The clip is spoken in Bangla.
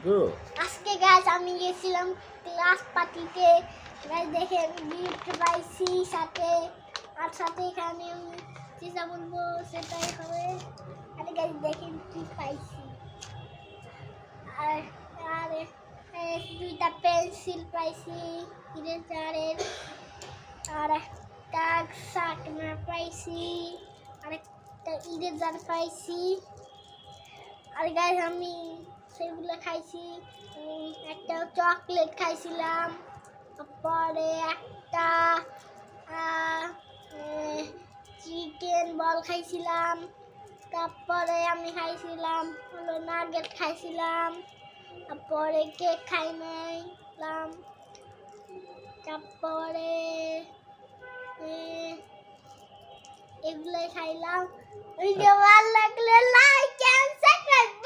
আজকে গাছ আমি গেছিলাম ক্লাস পার্টিতে, গাছ দেখে গিফট পাইছি সাথে, আর সাথে এখানে আমি যেটা বলবো সেটাই হবে। আর গাছ দেখে কি পাইছি, আর আর দুইটা পেন্সিল পাইছি ইরেজারের, আর একটা শার্পনার পাইছি, আর একটা ইরেজার পাইছি। আর গাইস আমি সেগুলো খাইছি, একটা চকলেট খাইছিলাম, তারপরে একটা চিকেন বল খাইছিলাম, তারপরে আমি খাইছিলাম হলো নাগেট খাইছিলাম, তারপরে কেক খাই নাইলাম, তারপরে এগুলোই খাইলাম। ভিডিও ভালো লাগলে লাইক এন্ড সাবস্ক্রাইব